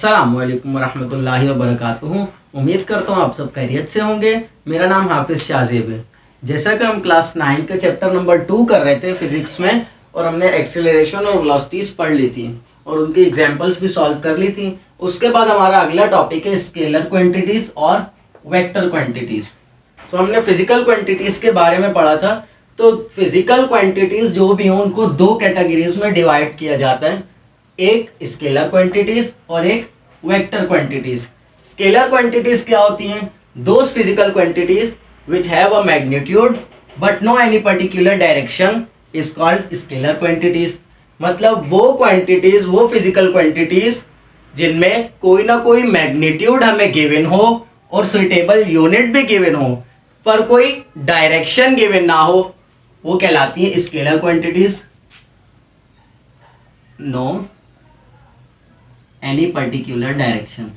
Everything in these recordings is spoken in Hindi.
अस्सलामुअलैकुम वरहमतुल्लाहि वबरकातुहू। उम्मीद करता हूँ आप सब खैरियत से होंगे। मेरा नाम हाफिज शाहजेब है। जैसा कि हम क्लास 9 के चैप्टर नंबर 2 कर रहे थे फिजिक्स में, और हमने एक्सेलरेशन और वेलोसिटीज पढ़ ली थी और उनकी एग्जांपल्स भी सॉल्व कर ली थी। उसके बाद हमारा अगला टॉपिक है स्केलर क्वांटिटीज और वेक्टर क्वांटिटीज। तो हमने फिजिकल क्वांटिटीज के बारे में पढ़ा था। तो फिजिकल क्वांटिटीज जो भी हों उनको दो कैटेगरीज में डिवाइड किया जाता है, एक स्केलर क्वांटिटीज और एक वेक्टर क्वांटिटीज। स्केलर क्वांटिटीज क्या होती हैं? Those physical quantities which have a magnitude but no any particular direction is called scalar quantities। मतलब वो क्वांटिटीज, वो फिजिकल क्वांटिटीज जिनमें कोई ना कोई मैग्नीट्यूड हमें गिवन हो और सुइटेबल यूनिट भी गिवन हो पर कोई डायरेक्शन गिवन ना हो, वो कहलाती है scalar quantities. No any particular direction.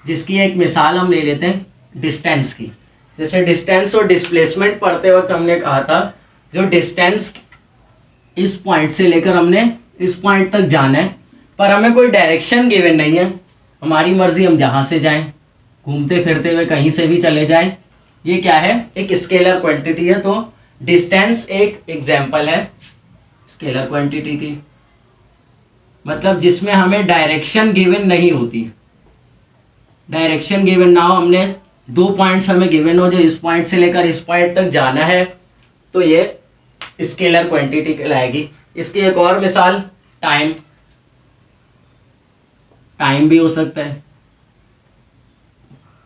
जिसकी एक मिसाल हम ले लेते हैं डिस्टेंस की। जैसे डिस्टेंस और डिस्प्लेसमेंट पढ़ते वक्त हमने कहा था, जो डिस्टेंस इस पॉइंट से लेकर हमने इस पॉइंट तक जाना है पर हमें कोई डायरेक्शन गिवन नहीं है, हमारी मर्जी हम जहां से जाएं, घूमते फिरते हुए कहीं से भी चले जाएं, ये क्या है? एक स्केलर क्वांटिटी है। तो डिस्टेंस एक एग्जाम्पल है स्केलर क्वांटिटी की, मतलब जिसमें हमें डायरेक्शन गिवन नहीं होती। डायरेक्शन गिवन ना हो, हमने दो पॉइंट्स हमें गिवन हो, जो इस पॉइंट से लेकर इस पॉइंट तक जाना है, तो ये स्केलर क्वांटिटी कहलाएगी। इसकी एक और मिसाल टाइम। टाइम भी हो सकता है।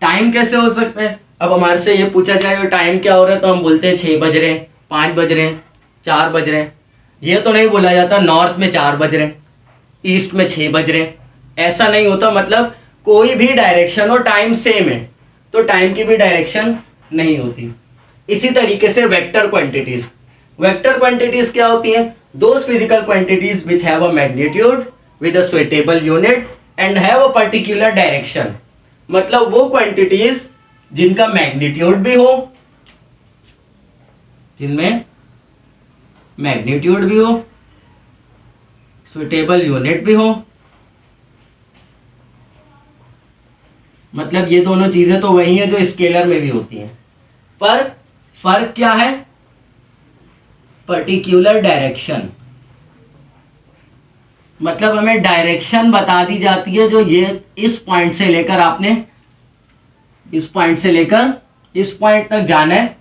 टाइम कैसे हो सकता है? अब हमारे से ये पूछा जाए टाइम क्या हो रहा है, तो हम बोलते हैं 6 बज रहे हैं, 5 बज रहे हैं, 4 बज रहे हैं। ये तो नहीं बोला जाता नॉर्थ में 4 बज रहे हैं, ईस्ट में 6 बज रहे हैं, ऐसा नहीं होता। मतलब कोई भी डायरेक्शन हो, टाइम सेम है तो टाइम की भी डायरेक्शन नहीं होती। इसी तरीके से वेक्टर क्वांटिटीज। वेक्टर क्वांटिटीज क्या होती हैं? Those physical quantities which have a magnitude with a suitable unit and have a particular direction. मतलब वो क्वांटिटीज जिनका मैग्नीट्यूड भी हो, जिनमें मैग्नीट्यूड भी हो, सुइटेबल यूनिट भी हो। मतलब ये दोनों चीजें तो वही है जो स्केलर में भी होती हैं, पर फर्क क्या है? Particular direction. मतलब हमें डायरेक्शन बता दी जाती है, जो ये इस पॉइंट से लेकर आपने इस पॉइंट से लेकर इस पॉइंट तक जाना है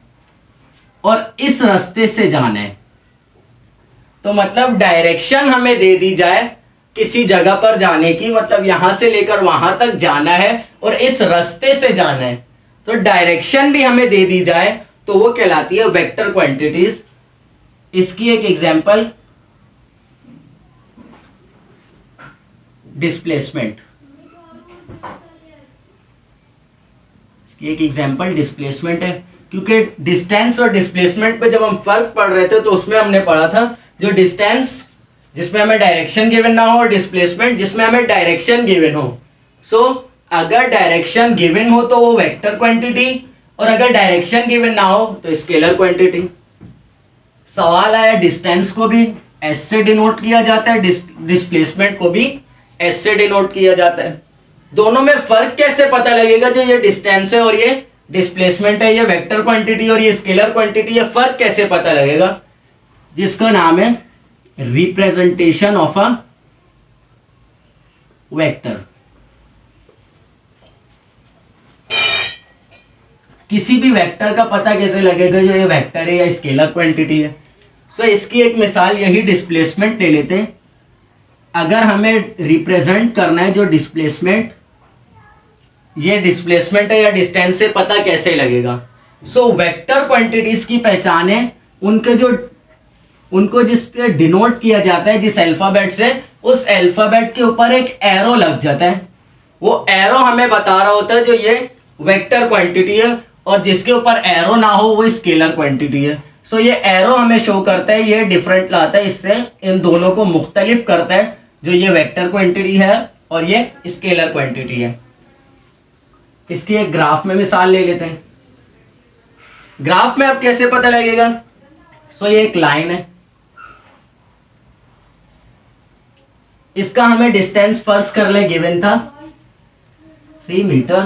और इस रास्ते से जाना है। तो मतलब डायरेक्शन हमें दे दी जाए किसी जगह पर जाने की, मतलब यहां से लेकर वहां तक जाना है और इस रास्ते से जाना है, तो डायरेक्शन भी हमें दे दी जाए तो वो कहलाती है वेक्टर क्वांटिटीज। इसकी एक एग्जांपल डिस्प्लेसमेंट। एक एग्जांपल डिस्प्लेसमेंट है, क्योंकि डिस्टेंस और डिस्प्लेसमेंट पे जब हम फर्क पढ़ रहे थे तो उसमें हमने पढ़ा था जो डिस्टेंस जिसमें हमें डायरेक्शन गिवन ना हो और डिस्प्लेसमेंट जिसमें हमें डायरेक्शन गिवन हो। सो अगर डायरेक्शन गिवन हो तो वो वेक्टर क्वांटिटी, और अगर डायरेक्शन गिवन ना हो तो स्केलर क्वांटिटी। सवाल आया डिस्टेंस को भी एस से डिनोट किया जाता है, डिस्प्लेसमेंट को भी एस से डिनोट किया जाता है। दोनों में फर्क कैसे पता लगेगा? जो ये डिस्टेंस है और ये डिस्प्लेसमेंट है, ये वेक्टर क्वांटिटी और ये स्केलर क्वांटिटी है, फर्क कैसे पता लगेगा? जिसका नाम है रिप्रेजेंटेशन ऑफ अ वेक्टर। किसी भी वेक्टर का पता कैसे लगेगा जो ये वेक्टर है या स्केलर क्वांटिटी है? सो इसकी एक मिसाल यही डिस्प्लेसमेंट ले लेते हैं। अगर हमें रिप्रेजेंट करना है जो डिस्प्लेसमेंट, ये डिस्प्लेसमेंट है या डिस्टेंस से पता कैसे लगेगा? सो वेक्टर क्वांटिटीज की पहचान है उनको जिसके डिनोट किया जाता है जिस अल्फाबेट से, उस अल्फाबेट के ऊपर एक एरो लग जाता है। वो एरो हमें बता रहा होता है जो ये वेक्टर क्वांटिटी है, और जिसके ऊपर एरो ना हो वो स्केलर क्वांटिटी है। सो ये एरो हमें शो करता है, ये डिफरेंट लाता है, इससे इन दोनों को मुख्तलिफ करता है, जो ये वेक्टर क्वांटिटी है और ये स्केलर क्वांटिटी है। इसकी एक ग्राफ में मिसाल ले लेते हैं। ग्राफ में अब कैसे पता लगेगा? सो ये एक लाइन है, इसका हमें डिस्टेंस फर्स्ट कर ले, गिवन था 3 मीटर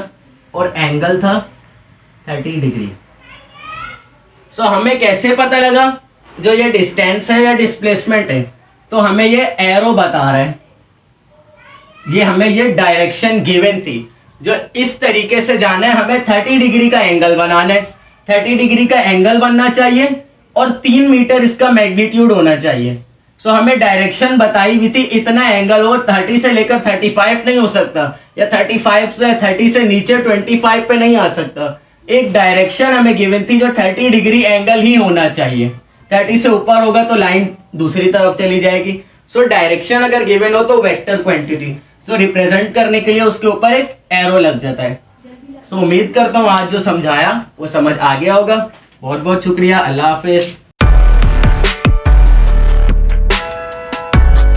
और एंगल था 30 डिग्री। सो हमें कैसे पता लगा जो ये डिस्टेंस है या डिस्प्लेसमेंट है? तो हमें ये एरो बता रहा है, ये हमें ये डायरेक्शन गिवन थी, जो इस तरीके से जाना है। हमें 30 डिग्री का एंगल बनाना है, 30 डिग्री का एंगल बनना चाहिए और 3 मीटर इसका मैग्नीट्यूड होना चाहिए। सो हमें डायरेक्शन बताई हुई थी, इतना एंगल हो 30 से लेकर 35 नहीं हो सकता, या 35 से 30 से नीचे 25 पे नहीं आ सकता। एक डायरेक्शन हमें गिवन थी जो 30 डिग्री एंगल ही होना चाहिए। 30 से ऊपर होगा तो लाइन दूसरी तरफ चली जाएगी। सो डायरेक्शन अगर गिवन हो तो वेक्टर क्वांटिटी, सो रिप्रेजेंट करने के लिए उसके ऊपर एक एरो लग जाता है। सो उम्मीद करता हूँ आज जो समझाया वो समझ आ गया होगा। बहुत बहुत शुक्रिया। अल्लाह हाफिज।